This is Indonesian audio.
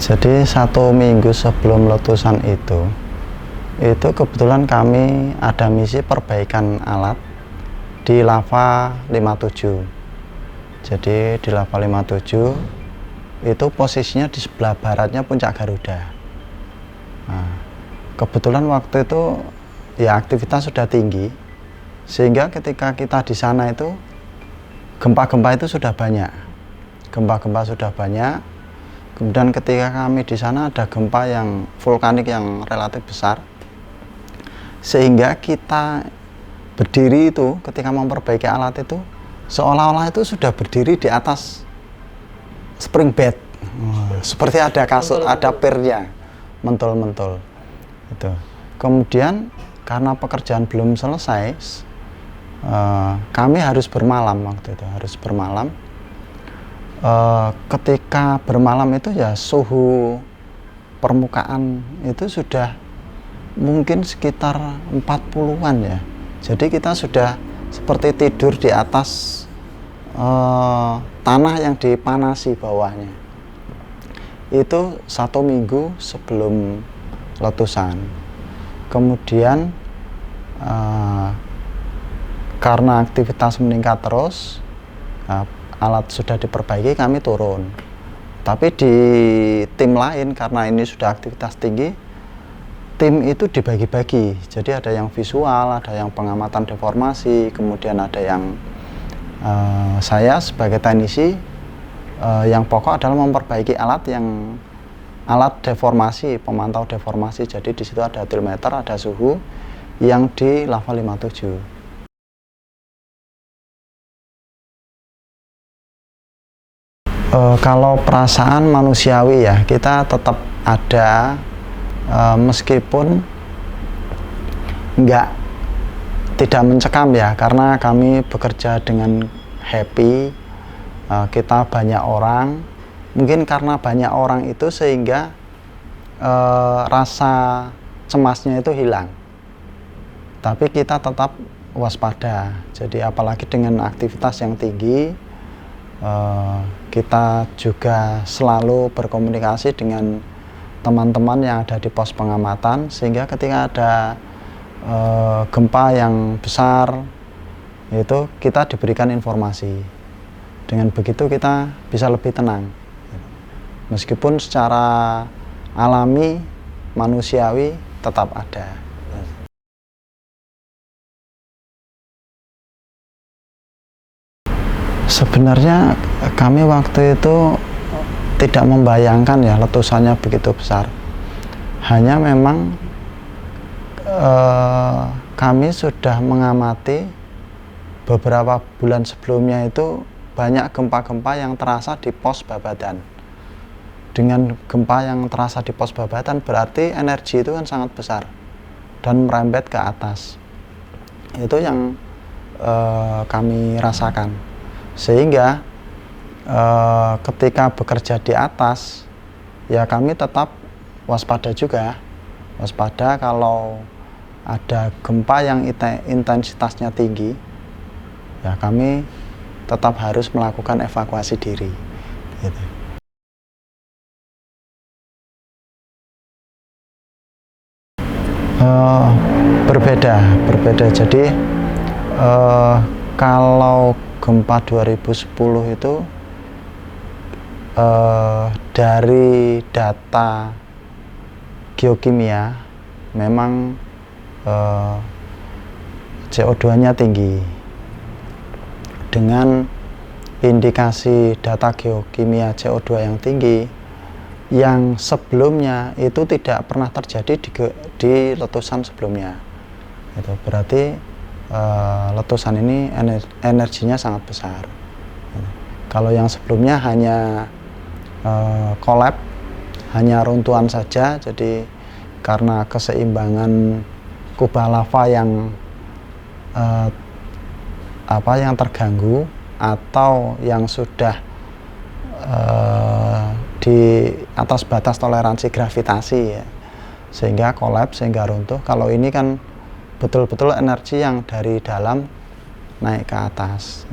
Jadi 1 minggu sebelum letusan itu kebetulan kami ada misi perbaikan alat di lava 57. Jadi di lava 57 itu posisinya di sebelah baratnya puncak Garuda. Nah, kebetulan waktu itu ya aktivitas sudah tinggi, sehingga ketika kita di sana itu gempa-gempa itu sudah banyak. Gempa-gempa sudah banyak. Kemudian ketika kami di sana ada gempa yang vulkanik yang relatif besar, sehingga kita berdiri itu ketika memperbaiki alat itu seolah-olah itu sudah berdiri di atas spring bed, seperti ada kasur, ada pirnya, mentul-mentul. Itu. Kemudian karena pekerjaan belum selesai, kami harus bermalam waktu itu, harus bermalam. Ketika bermalam itu ya suhu permukaan itu sudah mungkin sekitar 40-an ya. Jadi kita sudah seperti tidur di atas tanah yang dipanasi bawahnya. Itu 1 minggu sebelum letusan. Kemudian karena aktivitas meningkat terus, alat sudah diperbaiki, kami turun. Tapi di tim lain karena ini sudah aktivitas tinggi, tim itu dibagi-bagi. Jadi ada yang visual, ada yang pengamatan deformasi, kemudian ada yang saya sebagai teknisi, yang pokok adalah memperbaiki alat deformasi, pemantau deformasi. Jadi di situ ada altimeter, ada suhu yang di lava 57. Kalau perasaan manusiawi ya, kita tetap ada, meskipun tidak mencekam ya, karena kami bekerja dengan happy, kita banyak orang, mungkin karena banyak orang itu sehingga rasa cemasnya itu hilang, tapi kita tetap waspada. Jadi apalagi dengan aktivitas yang tinggi, kita juga selalu berkomunikasi dengan teman-teman yang ada di pos pengamatan, sehingga ketika ada gempa yang besar itu kita diberikan informasi. Dengan begitu kita bisa lebih tenang, meskipun secara alami manusiawi tetap ada. Sebenarnya kami waktu itu tidak membayangkan ya letusannya begitu besar. Hanya memang kami sudah mengamati beberapa bulan sebelumnya itu banyak gempa-gempa yang terasa di pos Babadan. Dengan gempa yang terasa di pos Babadan berarti energi itu kan sangat besar dan merembet ke atas. Itu yang kami rasakan. Sehingga ketika bekerja di atas ya kami tetap waspada juga, waspada kalau ada gempa yang intensitasnya tinggi ya kami tetap harus melakukan evakuasi diri gitu. Berbeda. Jadi kalau gempa 2010 itu dari data geokimia memang CO2-nya tinggi. Dengan indikasi data geokimia CO2 yang tinggi, yang sebelumnya itu tidak pernah terjadi di letusan sebelumnya. Itu berarti letusan ini energinya sangat besar. Kalau yang sebelumnya hanya kolap, hanya runtuhan saja, jadi karena keseimbangan kubah lava yang terganggu atau yang sudah di atas batas toleransi gravitasi ya, sehingga kolap, sehingga runtuh. Kalau ini kan betul-betul energi yang dari dalam naik ke atas.